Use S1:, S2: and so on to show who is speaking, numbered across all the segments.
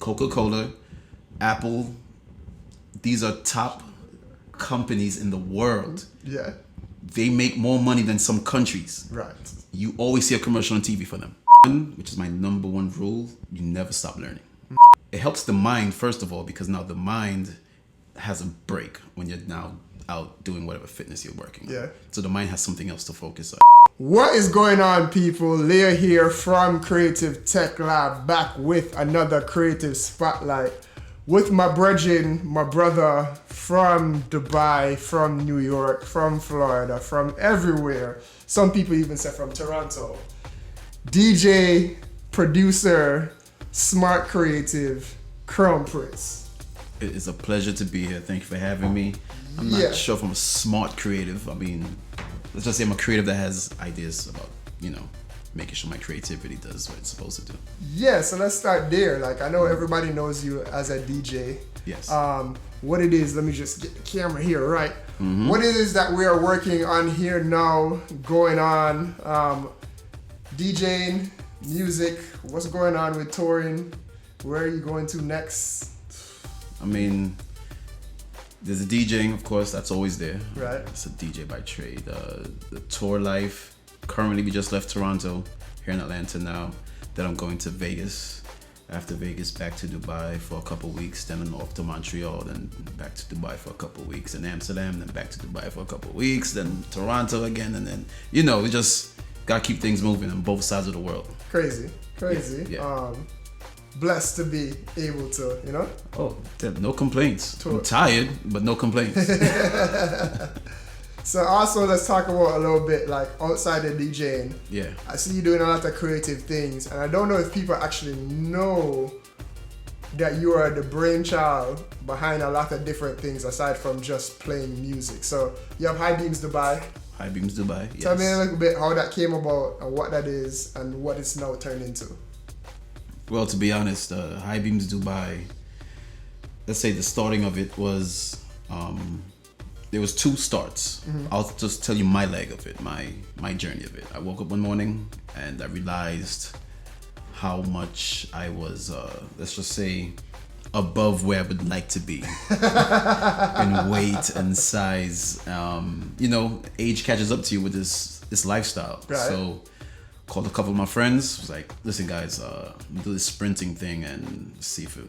S1: Coca-Cola, Apple. These are top companies in the world.
S2: Yeah.
S1: They make more money than some countries.
S2: Right.
S1: You always see a commercial on TV for them. Which is my number one rule, you never stop learning. It helps the mind, first of all, because now the mind has a break when you're now out doing whatever fitness you're working on.
S2: Yeah.
S1: So the mind has something else to focus on.
S2: What is going on, people? Leah here from Creative Tech Lab, back with another Creative Spotlight with my brethren, my brother from Dubai, from New York, from Florida, from everywhere. Some people even say from Toronto. DJ, producer, smart creative, Crown Prince.
S1: It is a pleasure to be here. Thank you for having me. I'm not sure if I'm a smart creative. I mean, let's just say I'm a creative that has ideas about, making sure my creativity does what it's supposed to do.
S2: Yeah, so let's start there. Like, I know everybody knows you as a DJ.
S1: Yes.
S2: What it is, let me just get the camera here, right? Mm-hmm. What it is that we are working on here now, going on, DJing, music, what's going on with touring? Where are you going to next?
S1: I mean, there's the DJing, of course, that's always there.
S2: Right.
S1: It's a DJ by trade. The tour life, currently we just left Toronto, here in Atlanta now. Then I'm going to Vegas. After Vegas, back to Dubai for a couple weeks. Then I'm off to Montreal, then back to Dubai for a couple weeks. And Amsterdam, then back to Dubai for a couple weeks. Then Toronto again, and then, we just gotta keep things moving on both sides of the world.
S2: Crazy.
S1: Yeah.
S2: Blessed to be able to,
S1: Oh, no complaints.
S2: Tour.
S1: I'm tired, but no complaints.
S2: So also, let's talk about a little bit like outside of DJing.
S1: Yeah.
S2: I see you doing a lot of creative things, and I don't know if people actually know that you are the brainchild behind a lot of different things aside from just playing music. So you have High Beams Dubai.
S1: High Beams Dubai, yes.
S2: Tell me a little bit how that came about and what that is and what it's now turned into.
S1: Well, to be honest, High Beams Dubai, let's say the starting of it was, there was two starts. Mm-hmm. I'll just tell you my leg of it, my journey of it. I woke up one morning and I realized how much I was, let's just say, above where I would like to be in weight and size. Age catches up to you with this lifestyle.
S2: Right.
S1: So called a couple of my friends, was like, listen guys, do this sprinting thing and see if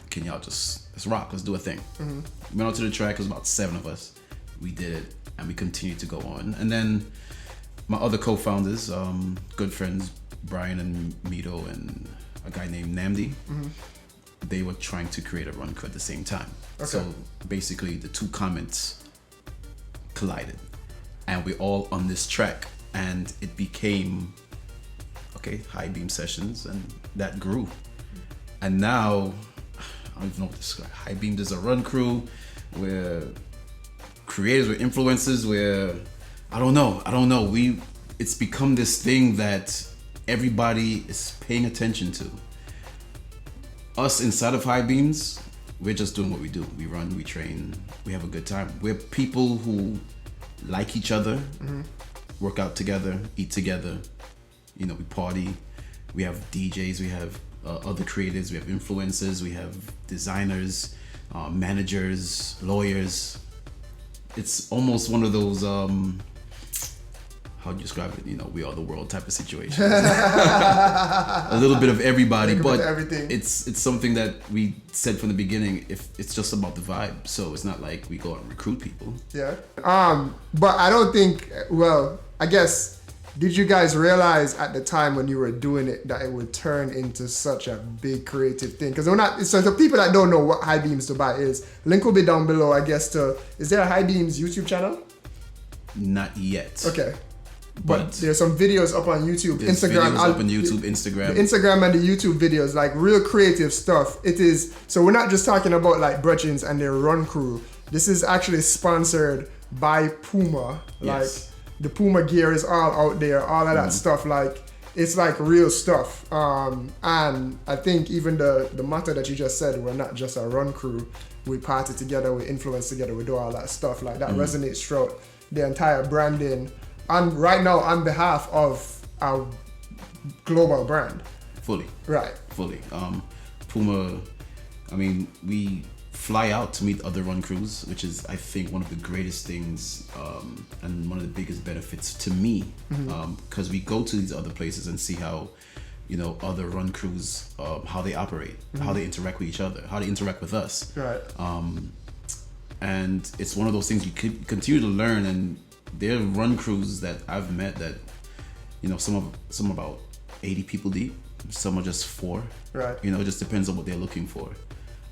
S1: can y'all let's rock, let's do a thing. Mm-hmm. Went out to the track, it was about 7 of us. We did it and we continued to go on. And then my other co-founders, good friends, Brian and Mito and a guy named Namdi, mm-hmm. they were trying to create a run crew at the same time. Okay. So basically the two comments collided and we're all on this track and it became High Beam Sessions, and that grew. And now, I don't even know what to describe. High Beam is a run crew, we're creators, we're influencers, I don't know. It's become this thing that everybody is paying attention to. Us inside of High Beams, we're just doing what we do. We run, we train, we have a good time. We're people who like each other, mm-hmm. work out together, eat together. We party, we have DJs, we have other creatives, we have influencers, we have designers, managers, lawyers. It's almost one of those, how do you describe it? We are the world type of situation. A little bit of everybody, but
S2: everything.
S1: It's something that we said from the beginning, if it's just about the vibe. So it's not like we go out and recruit people.
S2: Yeah. But I don't think, I guess, did you guys realize at the time when you were doing it that it would turn into such a big creative thing? Because so the people that don't know what High Beams Dubai is, link will be down below, I guess, is there a High Beams YouTube channel?
S1: Not yet.
S2: Okay. But there's some videos up on YouTube, Instagram.
S1: Videos up on YouTube, Instagram.
S2: The Instagram and the YouTube videos, like real creative stuff. It is, so we're not just talking about like Bretchins and their run crew. This is actually sponsored by Puma.
S1: Yes.
S2: Like, the Puma gear is all out there, all of that stuff. Like, it's like real stuff. And I think even the motto that you just said, we're not just a run crew. We party together, we influence together, we do all that stuff. Like, that resonates throughout the entire branding. And right now, on behalf of our global brand.
S1: Fully.
S2: Right.
S1: Fully. Puma I mean, we fly out to meet other run crews, which is, I think, one of the greatest things and one of the biggest benefits to me, because we go to these other places and see how, other run crews, how they operate, how they interact with each other, how they interact with us.
S2: Right.
S1: And it's one of those things you could continue to learn. And there are run crews that I've met that, some about 80 people deep, some are just 4.
S2: Right.
S1: It just depends on what they're looking for.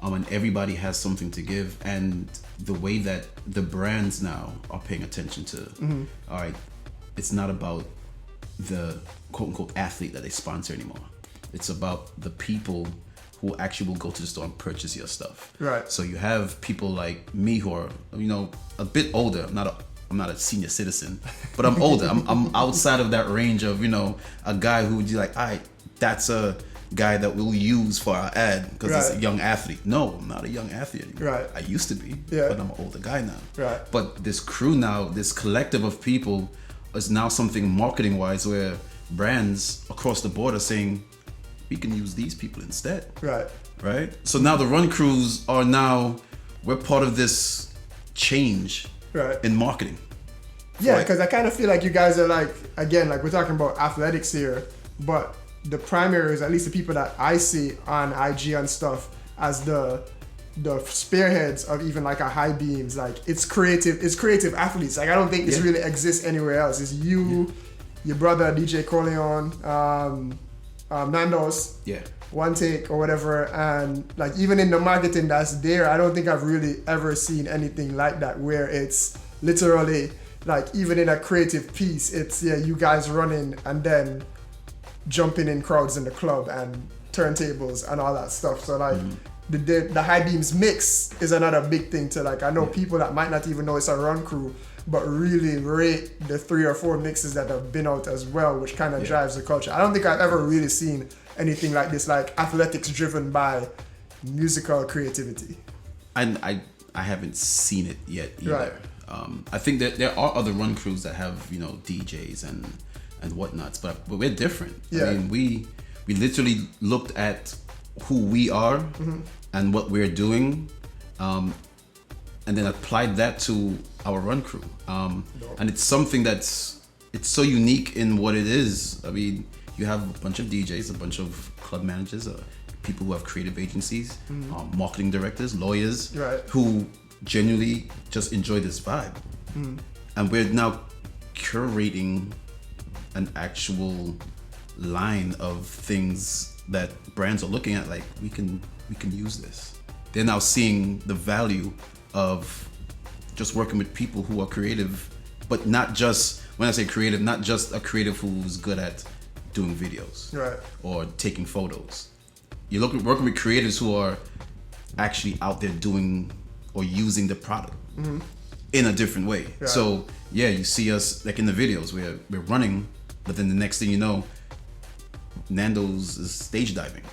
S1: And everybody has something to give. And the way that the brands now are paying attention to, all right, it's not about the quote unquote athlete that they sponsor anymore. It's about the people who actually will go to the store and purchase your stuff.
S2: Right.
S1: So you have people like me who are, a bit older. I'm not a senior citizen, but I'm older. I'm outside of that range of, a guy who would be like, all right, that's a guy that we'll use for our ad because it's a young athlete. No, I'm not a young athlete anymore. Right. I used to be, but I'm an older guy now.
S2: Right.
S1: But this crew now, this collective of people is now something marketing wise where brands across the board are saying, we can use these people instead. Right. Right. So now the run crews are we're part of this change in marketing.
S2: Yeah, because I kind of feel like you guys are we're talking about athletics here, but the primaries, at least the people that I see on IG and stuff, as the spearheads of even a high beams, it's creative athletes. I don't think this really exists anywhere else. It's you, your brother DJ Corleone, Nando's, One Take or whatever, and even in the marketing that's there, I don't think I've really ever seen anything like that where it's literally even in a creative piece, it's you guys running and then jumping in crowds in the club and turntables and all that stuff. So the high beams mix is another big thing to I know people that might not even know it's a run crew, but really rate the 3 or 4 mixes that have been out as well, which kind of drives the culture. I don't think I've ever really seen anything like this, athletics driven by musical creativity.
S1: And I haven't seen it yet either. Right. I think that there are other run crews that have DJs and whatnots, but we're different. I mean, we literally looked at who we are and what we're doing, and then applied that to our run crew. And it's something it's so unique in what it is. I mean, you have a bunch of DJs, a bunch of club managers, people who have creative agencies, marketing directors, lawyers, who genuinely just enjoy this vibe. And we're now curating an actual line of things that brands are looking at, we can use this. They're now seeing the value of just working with people who are creative, but not just, when I say creative, not just a creative who's good at doing videos or taking photos. You're working with creatives who are actually out there doing or using the product in a different way. So you see us in the videos, we're running, but then the next thing you know, Nando's is stage diving.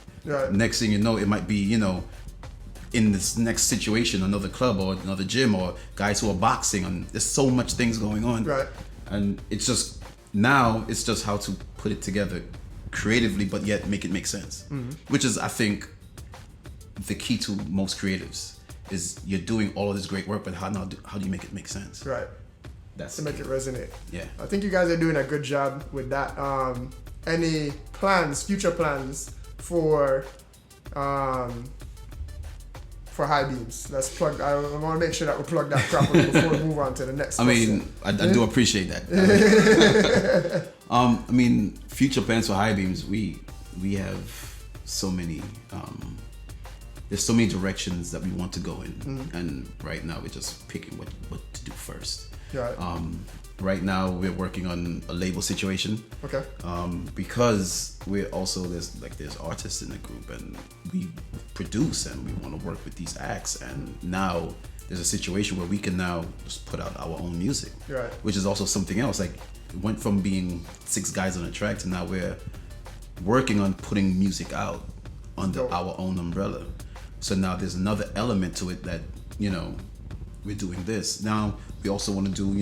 S1: Next thing you know, it might be, in this next situation, another club or another gym, or guys who are boxing, and there's so much things going on. And it's just how to put it together creatively, but yet make it make sense. Which is, I think, the key to most creatives, is you're doing all of this great work, but how do you make it make sense? That's
S2: to make it resonate.
S1: Yeah.
S2: I think you guys are doing a good job with that. Any future plans for high beams? Let's plug. I want to make sure that we plug that properly before we move on to the next.
S1: I do appreciate that. I mean, future plans for high beams. We have so many. There's so many directions that we want to go in, and right now we're just picking what to do first. Right now we're working on a label situation. Because we're also there's artists in the group, and we produce and we want to work with these acts, and now there's a situation where we can now just put out our own music, which is also something else. It went from being 6 guys on a track to now we're working on putting music out under our own umbrella. So now there's another element to it that, we're doing this. Now we also want to do,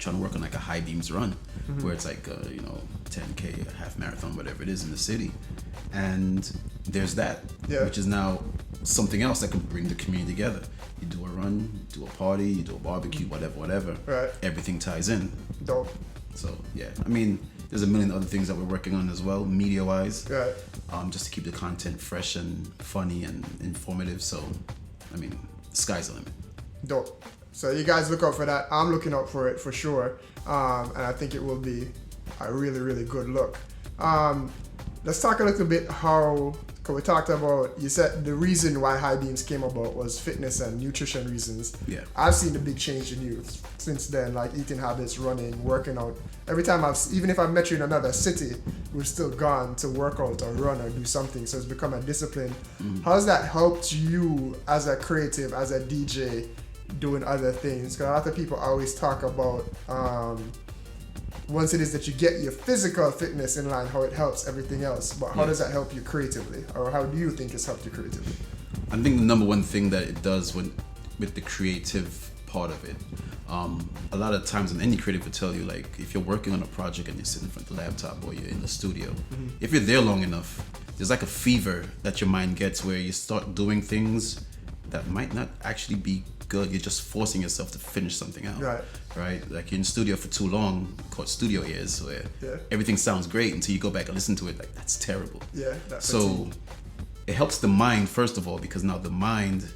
S1: trying to work on a high beams run, where it's 10K, a half marathon, whatever it is in the city. And there's that, which is now something else that can bring the community together. You do a run, you do a party, you do a barbecue, whatever.
S2: Right.
S1: Everything ties in.
S2: Dope.
S1: So yeah, I mean, there's a million other things that we're working on as well, media-wise.
S2: Right.
S1: Just to keep the content fresh and funny and informative. So, I mean, the sky's the limit.
S2: Dope. So you guys look out for that. I'm looking out for it for sure. And I think it will be a really, really good look. Let's talk a little bit how, because we talked about, you said the reason why High Beams came about was fitness and nutrition reasons.
S1: Yeah.
S2: I've seen a big change in you since then, like eating habits, running, working out. Every time even if I've met you in another city, we've still gone to work out or run or do something. So it's become a discipline. How's that helped you as a creative, as a DJ, doing other things? Because a lot of people always talk about once it is that you get your physical fitness in line, how it helps everything else. But how does that help you creatively? Or how do you think it's helped you creatively?
S1: I think the number one thing that it does with the creative part of it, a lot of times, and any creative will tell you, like, if you're working on a project and you're sitting in front of the laptop or you're in the studio, if you're there long enough, there's like a fever that your mind gets where you start doing things that might not actually be good. You're just forcing yourself to finish something out. Right? Like, you're in studio for too long, called studio ears, where everything sounds great until you go back and listen to it, like, that's terrible. So it helps the mind, first of all, because now the mind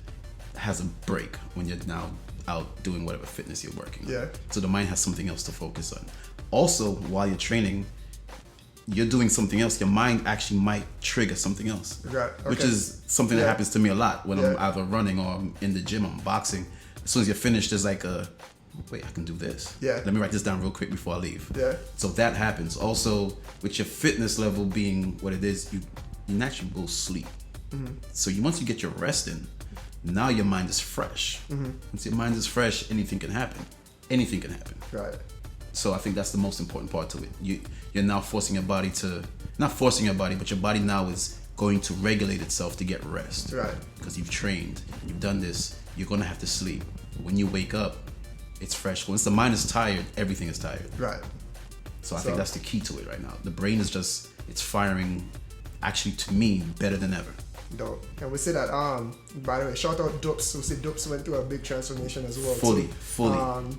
S1: has a break when you're now out doing whatever fitness you're working on. So the mind has something else to focus on. Also, while you're training, you're doing something else, your mind actually might trigger something else. Which is something that happens to me a lot when I'm either running or I'm in the gym, I'm boxing. As soon as you're finished, there's like wait, I can do this. Let me write this down real quick before I leave. So that happens. Also, with your fitness level being what it is, you naturally will sleep. So once you get your rest in, now your mind is fresh. Once your mind is fresh, anything can happen. Anything can happen. So I think that's the most important part to it. You're now forcing your body to, not forcing your body, but your body now is going to regulate itself to get rest. Because you've trained, you've done this, you're gonna have to sleep. When you wake up, it's fresh. Once the mind is tired, everything is tired. So I think that's the key to it right now. The brain is just, it's firing, actually to me, better than ever.
S2: Dope. And we say that, by the way, shout out Dupes. We say Dupes went through a big transformation as well.
S1: Fully.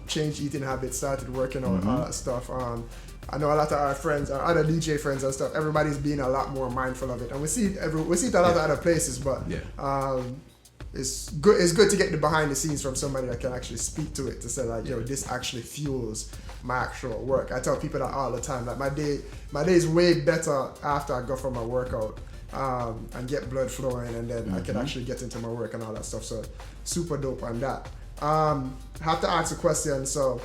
S2: Changed eating habits, started working on all that stuff. I know a lot of our friends, our other DJ friends and stuff, everybody's being a lot more mindful of it. And we see it a lot of other places, but it's good to get the behind the scenes from somebody that can actually speak to it, to say like, yo, this actually fuels my actual work. I tell people that all the time, like my day is way better after I go for my workout. And get blood flowing, and then I can actually get into my work and all that stuff. So super dope on that. I have to ask a question. So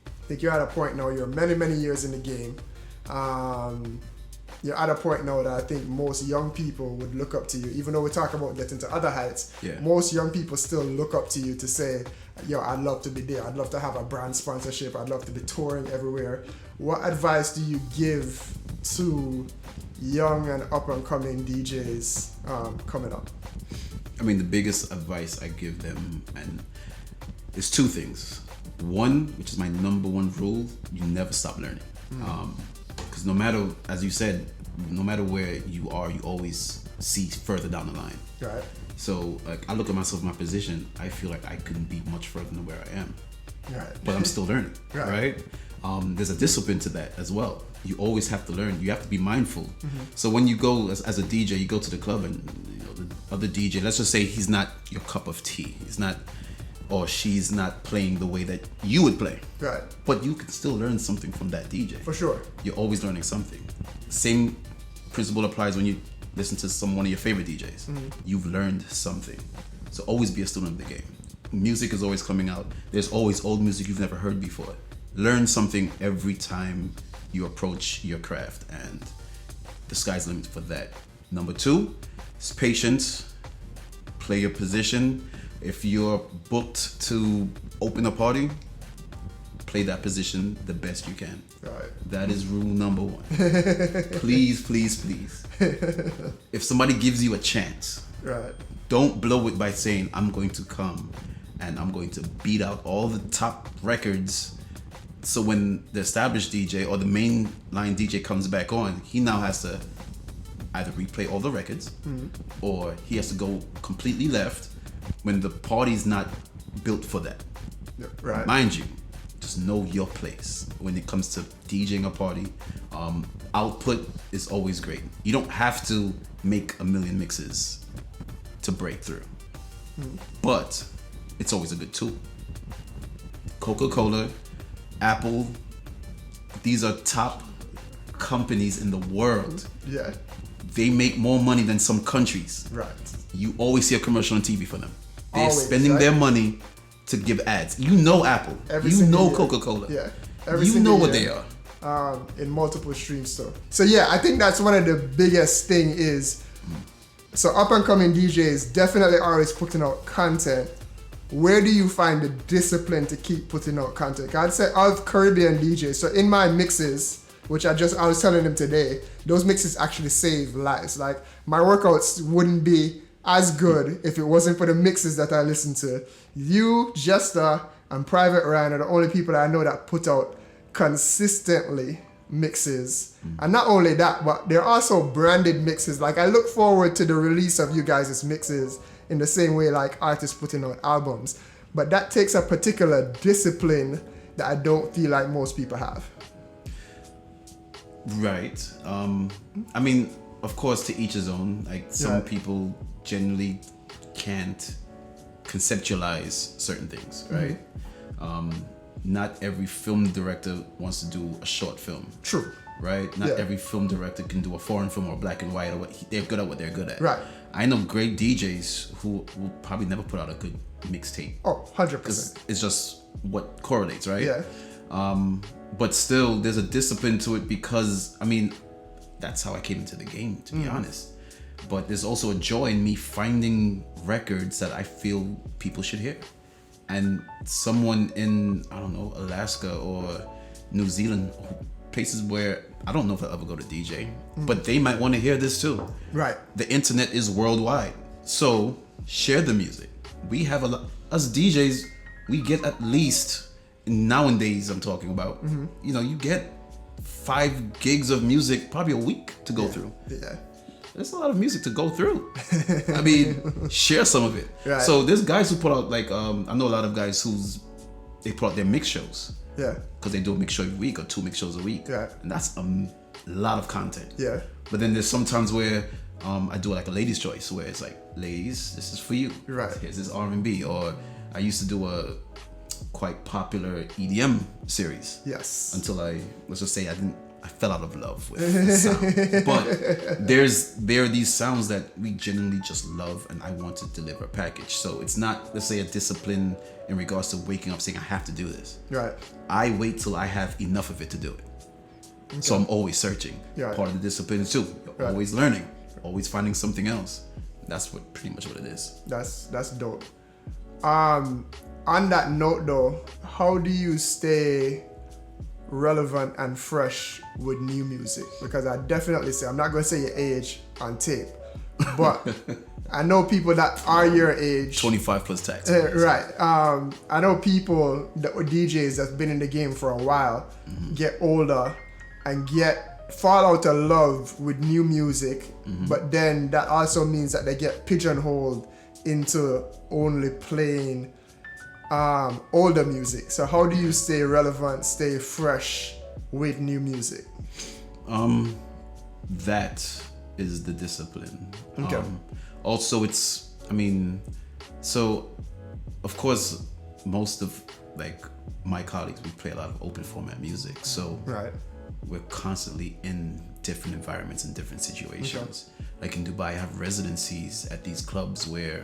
S2: I think you're at a point now, you're many years in the game. You're at a point now that I think most young people would look up to you. Even though we talk about getting to other heights, most young people still look up to you to say, yo, I'd love to be there. I'd love to have a brand sponsorship. I'd love to be touring everywhere. What advice do you give to young and up and coming DJs coming up?
S1: I mean, the biggest advice I give them, and it's two things. One, which is my number one rule, you never stop learning. Because no matter, as you said, no matter where you are, you always see further down the line. So like, I look at myself, my position, I feel like I couldn't be much further than where I am. But I'm still learning, right? There's a discipline to that as well. You always have to learn. You have to be mindful. So when you go as a DJ, you go to the club and the other DJ, let's just say he's not your cup of tea. He's not, or she's not playing the way that you would play. But you can still learn something from that DJ.
S2: For sure.
S1: You're always learning something. Same principle applies when you listen to one of your favorite DJs. You've learned something. So always be a student of the game. Music is always coming out. There's always old music you've never heard before. Learn something every time you approach your craft, and the sky's the limit for that. Number two is patience. Play your position. If you're booked to open a party, play that position the best you can. That is rule number one. Please. If somebody gives you a chance, don't blow it by saying, I'm going to come and I'm going to beat out all the top records. So when the established DJ or the main line DJ comes back on, he now has to either replay all the records or he has to go completely left when the party's not built for that.
S2: Right.
S1: Mind you, just know your place when it comes to DJing a party. Output is always great. You don't have to make a million mixes to break through, but it's always a good tool. Coca-Cola, Apple, these are top companies in the world.
S2: Yeah.
S1: They make more money than some countries.
S2: Right.
S1: You always see a commercial on TV for them. They're
S2: Always,
S1: spending
S2: right?
S1: their money to give ads. You know Apple.
S2: Every
S1: you
S2: single
S1: know
S2: year.
S1: Coca-Cola.
S2: Yeah.
S1: You know what they are.
S2: In multiple streams, so yeah, I think that's one of the biggest thing is, so up and coming DJs definitely always putting out content. Where do you find the discipline to keep putting out content? I'd say of Caribbean DJs, so in my mixes, which I was telling them today, those mixes actually save lives. Like my workouts wouldn't be as good if it wasn't for the mixes that I listen to. You, Jester, and Private Ryan are the only people that I know that put out consistently mixes. And not only that, but they're also branded mixes. Like I look forward to the release of you guys' mixes in the same way like artists putting out albums. But that takes a particular discipline that I don't feel like most people have.
S1: Right. I mean, of course, to each his own. Like some people generally can't conceptualize certain things, right? Not every film director wants to do a short film.
S2: True.
S1: Right? Not every film director can do a foreign film or black and white or they're good at what they're good at.
S2: Right.
S1: I know great DJs who will probably never put out a good mixtape.
S2: Oh, 100%.
S1: It's just what correlates, right?
S2: Yeah.
S1: But still, there's a discipline to it because, I mean, that's how I came into the game, to be honest. But there's also a joy in me finding records that I feel people should hear. And someone in, I don't know, Alaska or New Zealand, places where I don't know if I'll ever go to DJ, but they might want to hear this too.
S2: Right.
S1: The internet is worldwide. So share the music. We have us DJs, we get at least, nowadays I'm talking about, you know, you get 5 gigs of music probably a week to go through.
S2: Yeah.
S1: There's a lot of music to go through. I mean, share some of it.
S2: Right.
S1: So there's guys who put out like, I know a lot of guys they put out their mix shows.
S2: Yeah.
S1: Because they do a mix show every week or 2 mix shows a week.
S2: Yeah.
S1: And that's a lot of content.
S2: Yeah.
S1: But then there's sometimes where I do like a ladies' choice where it's like, ladies, this is for you.
S2: Right.
S1: Here's this R&B. Or I used to do a quite popular EDM series.
S2: Yes.
S1: Until let's just say I fell out of love with the sound. But there are these sounds that we genuinely just love and I want to deliver a package. So it's not, let's say, a discipline in regards to waking up saying I have to do this.
S2: Right.
S1: I wait till I have enough of it to do it. Okay. So I'm always searching.
S2: Yeah.
S1: Part of the discipline is too. You're always learning, always finding something else. That's pretty much what it is.
S2: That's dope. On that note though, how do you stay relevant and fresh with new music? Because I definitely say, I'm not going to say your age on tape, but I know people that are your age.
S1: 25 plus tax.
S2: Right. I know people that were DJs that's been in the game for a while, get older and fall out of love with new music, but then that also means that they get pigeonholed into only playing older music. So how do you stay relevant, stay fresh with new music?
S1: That is the discipline.
S2: Okay.
S1: Also, so of course, most of like my colleagues, we play a lot of open format music. So
S2: right.
S1: We're constantly in different environments and different situations. Okay. Like in Dubai, I have residencies at these clubs where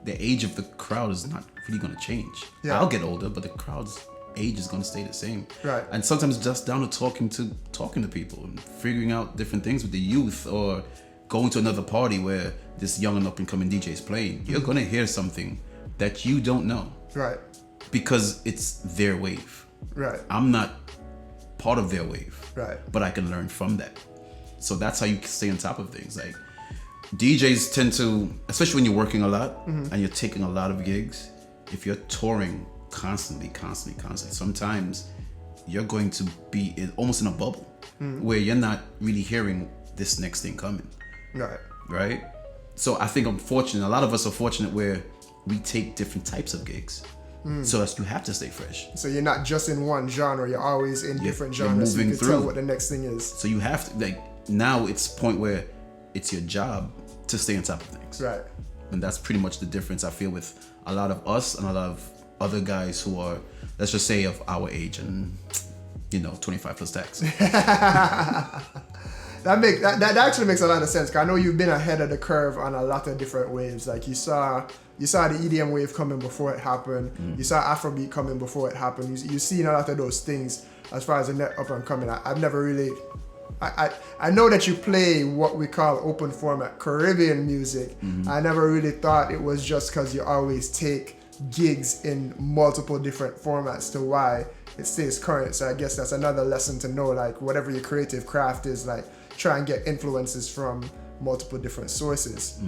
S1: the age of the crowd is not really going to change. Yeah. I'll get older, but the crowd's age is going to stay the same.
S2: Right.
S1: And sometimes just down to talking to people and figuring out different things with the youth, or going to another party where this young and up and coming DJ is playing. You're going to hear something that you don't know.
S2: Right.
S1: Because it's their wave.
S2: Right.
S1: I'm not part of their wave.
S2: Right.
S1: But I can learn from that. So that's how you stay on top of things. Like DJs tend to, especially when you're working a lot and you're taking a lot of gigs, if you're touring constantly, sometimes you're going to be almost in a bubble where you're not really hearing this next thing coming.
S2: Right.
S1: Right? So I think I'm fortunate. A lot of us are fortunate where we take different types of gigs. So as you have to stay fresh.
S2: So you're not just in one genre, you're always in different genres.
S1: You're moving
S2: so you can
S1: through.
S2: tell what the next thing is.
S1: So you have to, like, now it's a point where it's your job to stay on top of things.
S2: Right.
S1: And that's pretty much the difference I feel with a lot of us and a lot of other guys who are, let's just say, of our age and, 25 plus tax.
S2: That actually makes a lot of sense. 'Cause I know you've been ahead of the curve on a lot of different waves. Like you saw the EDM wave coming before it happened. You saw Afrobeat coming before it happened. You've seen a lot of those things as far as the net up and coming. I've never really. I know that you play what we call open format Caribbean music. I never really thought it was just because you always take gigs in multiple different formats to why it stays current. So I guess that's another lesson to know, like whatever your creative craft is, like try and get influences from multiple different sources.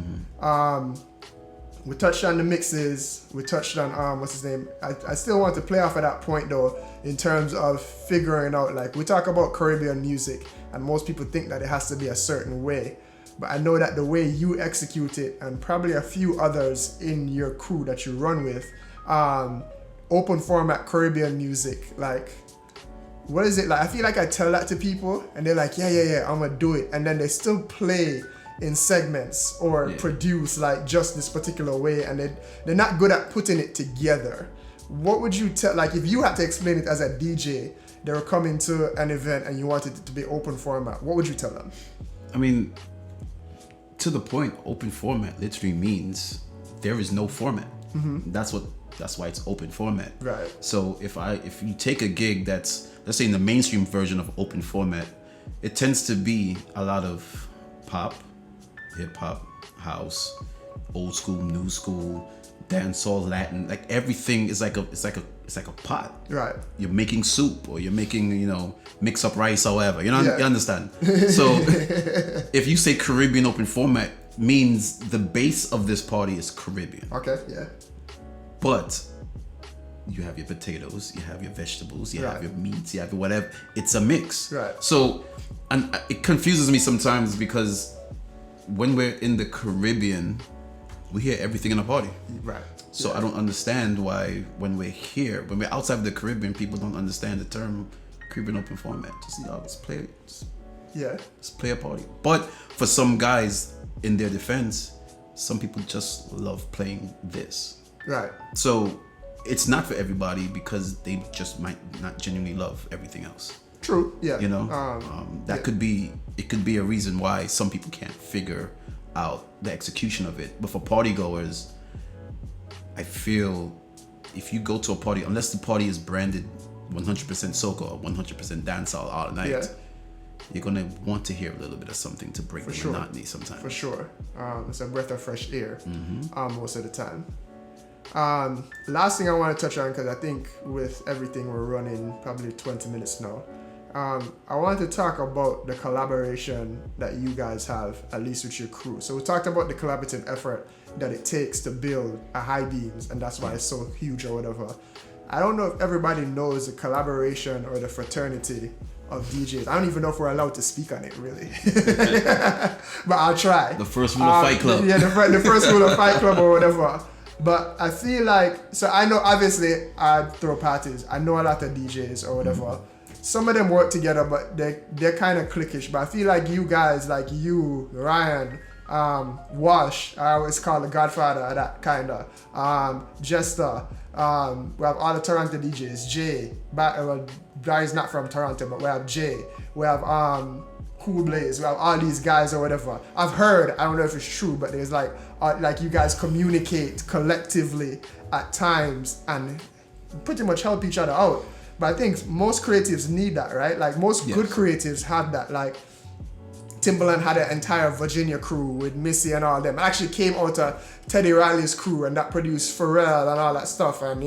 S2: We touched on the mixes. We touched on what's his name. I still want to play off of that point though, in terms of figuring out, like we talk about Caribbean music and most people think that it has to be a certain way. But I know that the way you execute it, and probably a few others in your crew that you run with, open format Caribbean music, like, what is it like? I feel like I tell that to people and they're like, yeah, I'm gonna do it. And then they still play in segments or produce like just this particular way, and they're not good at putting it together. What would you tell, like if you had to explain it as a DJ, they were coming to an event and you wanted it to be open format, what would you tell them?
S1: I mean, to the point, open format literally means there is no format. That's why it's open format.
S2: Right.
S1: So if you take a gig that's, let's say in the mainstream version of open format, it tends to be a lot of pop, hip hop, house, old school, new school, dancehall, Latin. Like everything is like a pot.
S2: Right.
S1: You're making soup, or you're making, mix up rice, however. You understand? So if you say Caribbean open format, means the base of this party is Caribbean.
S2: Okay, yeah.
S1: But you have your potatoes, you have your vegetables, you have your meats, you have your whatever. It's a mix.
S2: Right.
S1: So, and it confuses me sometimes because when we're in the Caribbean, we hear everything in a party.
S2: Right.
S1: So I don't understand why when we're outside of the Caribbean, people don't understand the term Caribbean open format. Just play a party. But for some guys, in their defense, some people just love playing this.
S2: Right.
S1: So it's not for everybody because they just might not genuinely love everything else.
S2: True. Yeah.
S1: Could be a reason why some people can't figure out the execution of it. But for party goers, I feel if you go to a party, unless the party is branded 100% soca or 100% dancehall all night, you're gonna want to hear a little bit of something to break the monotony sometimes.
S2: For sure. It's a breath of fresh air most of the time. Last thing I want to touch on, because I think with everything we're running probably 20 minutes now, I want to talk about the collaboration that you guys have, at least with your crew. So we talked about the collaborative effort that it takes to build a High Beams, and that's why it's so huge or whatever. I don't know if everybody knows the collaboration or the fraternity of DJs. I don't even know if we're allowed to speak on it, really. But I'll try.
S1: The first rule of Fight Club.
S2: Yeah, the first rule of Fight Club or whatever. But I feel like, so I know, obviously, I throw parties. I know a lot of DJs or whatever. Some of them work together, but they're kind of cliquish. But I feel like you guys, like you, Ryan, Wash, I always call the godfather of that kind of, Jester. We have all the Toronto DJs, Jay. Barry's not from Toronto, but we have Jay. We have Cool Blaze. We have all these guys or whatever. I've heard, I don't know if it's true, but there's like you guys communicate collectively at times and pretty much help each other out. But I think most creatives need that, right? Like most good creatives have that. Like Timbaland had an entire Virginia crew with Missy and all them. It actually came out of Teddy Riley's crew, and that produced Pharrell and all that stuff. And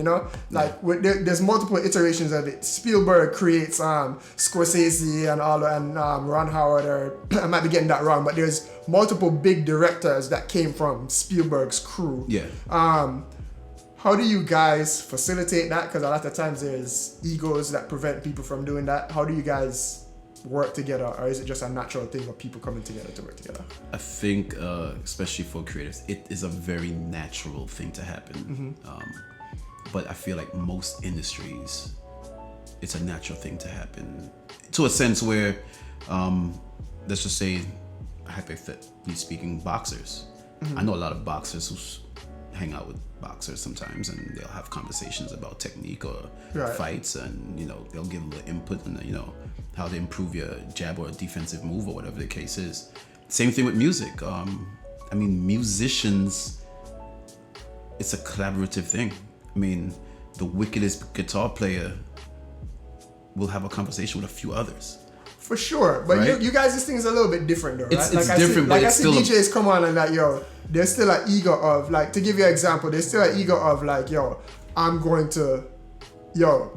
S2: there's multiple iterations of it. Spielberg creates Scorsese and all, and Ron Howard, or I might be getting that wrong, but there's multiple big directors that came from Spielberg's crew.
S1: Yeah.
S2: How do you guys facilitate that? Because a lot of times there's egos that prevent people from doing that. How do you guys work together, or is it just a natural thing of people coming together to work together?
S1: I think, especially for creatives, it is a very natural thing to happen. But I feel like most industries, it's a natural thing to happen to a sense where, let's just say, hypothetically speaking, boxers. I know a lot of boxers who hang out with boxers sometimes, and they'll have conversations about technique or fights, and they'll give a little input on how to improve your jab or a defensive move or whatever the case is. Same thing with music. I mean, musicians, it's a collaborative thing. I mean, the wickedest guitar player will have a conversation with a few others.
S2: For sure, but
S1: right?
S2: you guys, this thing is a little bit different though, right?
S1: It's different, but it's still...
S2: I see DJs come on and like, yo, there's still an ego of, like, to give you an example, there's still an ego of like, yo,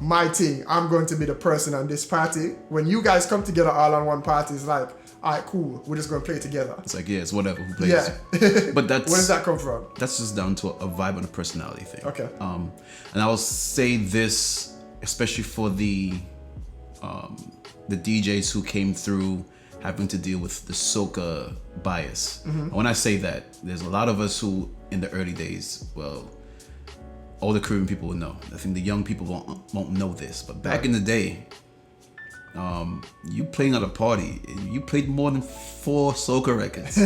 S2: my thing, I'm going to be the person on this party. When you guys come together all on one party, it's like, all right, cool, we're just going to play together.
S1: It's like, yeah, it's whatever, who plays.
S2: Yeah.
S1: But that's...
S2: Where does that come from?
S1: That's just down to a vibe and a personality thing.
S2: Okay.
S1: And I will say this, especially for the DJs who came through having to deal with the soca bias. And when I say that, there's a lot of us who, in the early days, well, all the Caribbean people will know. I think the young people won't know this, but back in the day, you playing at a party, you played more than 4 soca records.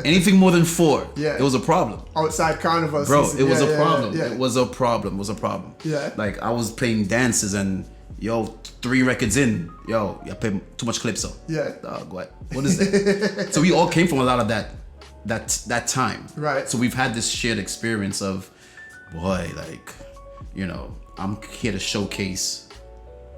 S1: Anything more than 4, it was a problem.
S2: Outside carnivals,
S1: bro, it was a problem.
S2: Yeah.
S1: It was a problem. It was a problem.
S2: Yeah.
S1: Like, I was playing dances and 3 records in, I play too much calypso.
S2: Yeah.
S1: Dog, what is that? So we all came from a lot of that time.
S2: Right.
S1: So we've had this shared experience of, boy, like, I'm here to showcase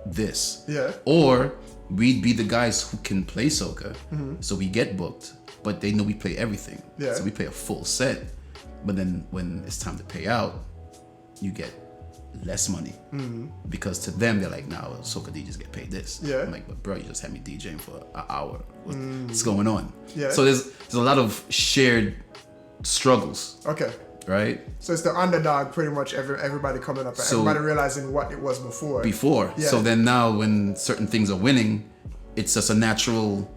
S1: this.
S2: Yeah.
S1: Or we'd be the guys who can play soca, so we get booked, but they know we play everything.
S2: Yeah.
S1: So we play a full set. But then when it's time to pay out, you get less money, because to them they're like, nah, soca DJs get paid this.
S2: Yeah.
S1: I'm like, but bro, you just had me DJing for an hour. What's going on?
S2: Yeah.
S1: So there's a lot of shared struggles.
S2: Okay.
S1: Right.
S2: So it's the underdog, pretty much everybody coming up, and everybody realizing what it was before.
S1: Yeah. So then now when certain things are winning, it's just a natural,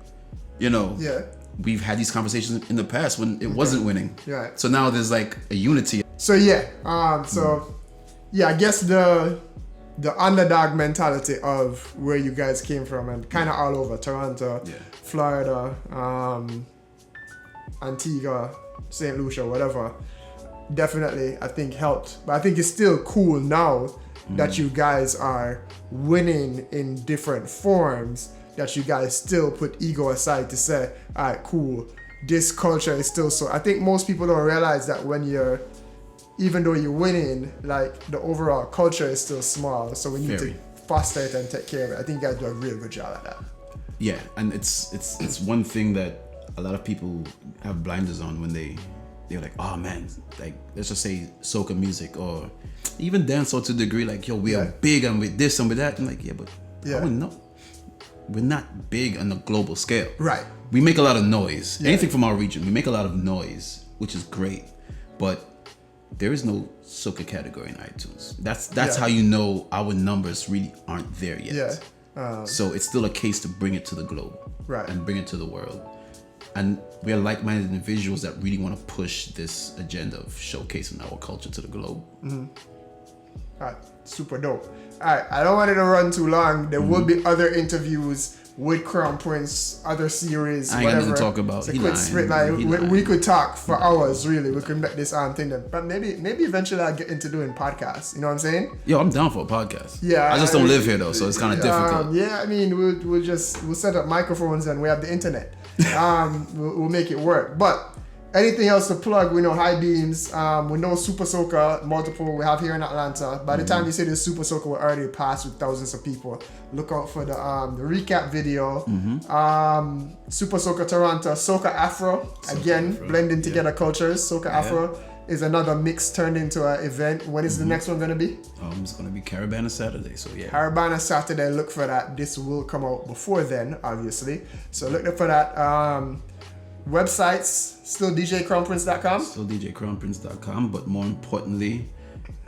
S2: Yeah.
S1: We've had these conversations in the past when it wasn't winning.
S2: Right.
S1: So now there's like a unity.
S2: So I guess the underdog mentality of where you guys came from, and kind of all over Toronto, Florida, Antigua, St. Lucia, whatever, definitely I think helped. But I think it's still cool now that you guys are winning in different forms, that you guys still put ego aside to say, all right, cool, this culture is still so... I think most people don't realize that even though you're winning, like, the overall culture is still small, so we need to foster it and take care of it. I think you guys do a real good job at that.
S1: Yeah, and it's one thing that a lot of people have blinders on when they're like, oh man, like, let's just say soca music or even dancehall to a degree, like, yo, we are big and with this and with that. I'm like, but I wouldn't know. We're not big on a global scale. Right. We make a lot of noise. Anything from our region, we make a lot of noise, which is great, but there is no soca category in iTunes. That's how you know our numbers really aren't there yet. So it's still a case to bring it to the globe, and bring it to the world. And we are like-minded individuals that really want to push this agenda of showcasing our culture to the globe.
S2: All right, super dope. All right, I don't want it to run too long. There will be other interviews with Crown Prince, other series,
S1: I ain't
S2: whatever.
S1: got nothing to talk about.
S2: It's a quick sprint. We could talk for hours, really. We could make this thing. But maybe eventually I'll get into doing podcasts. You know what I'm saying?
S1: Yo, I'm down for a podcast.
S2: Yeah.
S1: I just don't live here though, so it's kind of difficult.
S2: Yeah, I mean, we'll set up microphones and we have the internet. We'll make it work. But anything else to plug? We know High Beams. We know Super Soca, multiple we have here in Atlanta. By the time you say this Super Soca, we're already passed with thousands of people. Look out for the recap video. Super Soca Toronto, Soca Afro. Again, blending together cultures. Soca Afro is another mix turned into an event. When is the next one going to be?
S1: It's going to be Caravana Saturday, so yeah.
S2: Caravana Saturday, look for that. This will come out before then, obviously. So look for that. Websites, still djcrownprince.com?
S1: Still djcrownprince.com, but more importantly,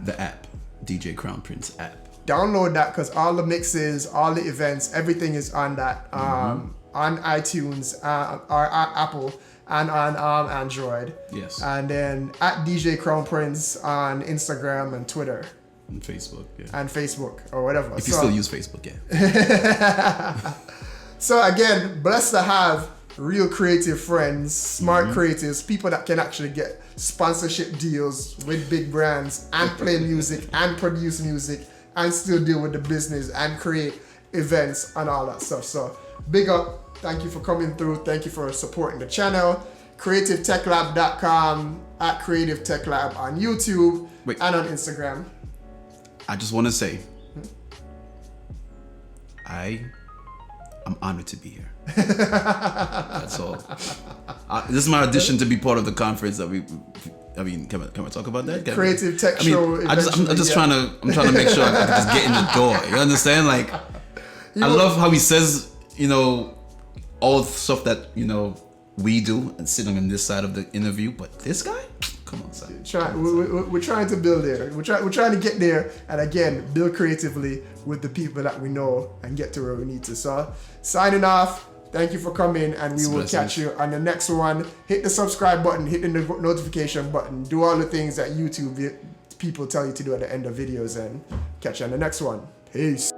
S1: the app, DJ Crown Prince app.
S2: download that because all the mixes, all the events, everything is on that on iTunes or Apple and on Android.
S1: Yes.
S2: And then at DJ Crown Prince on Instagram and Twitter.
S1: And Facebook, yeah.
S2: And Facebook or whatever.
S1: If you still use Facebook, yeah.
S2: So again, blessed to have real creative friends, smart creatives, people that can actually get sponsorship deals with big brands and play music and produce music and still deal with the business and create events and all that stuff. So big up. Thank you for coming through. Thank you for supporting the channel. CreativeTechLab.com, at Creative Tech Lab on YouTube and on Instagram.
S1: I just want to say, I'm honored to be here. That's all. This is my audition to be part of the conference that can we talk about that?
S2: Creative Tech Show.
S1: I'm trying to make sure I can just get in the door. You understand? Like, I love how he says, all the stuff that, we do and sitting on this side of the interview, but this guy? Come on, son.
S2: We're trying to build there. We're trying to get there, and again, build creatively with the people that we know and get to where we need to. So, signing off. Thank you for coming, and we will catch you on the next one. Hit the subscribe button, hit the notification button, do all the things that YouTube people tell you to do at the end of videos, and catch you on the next one. Peace.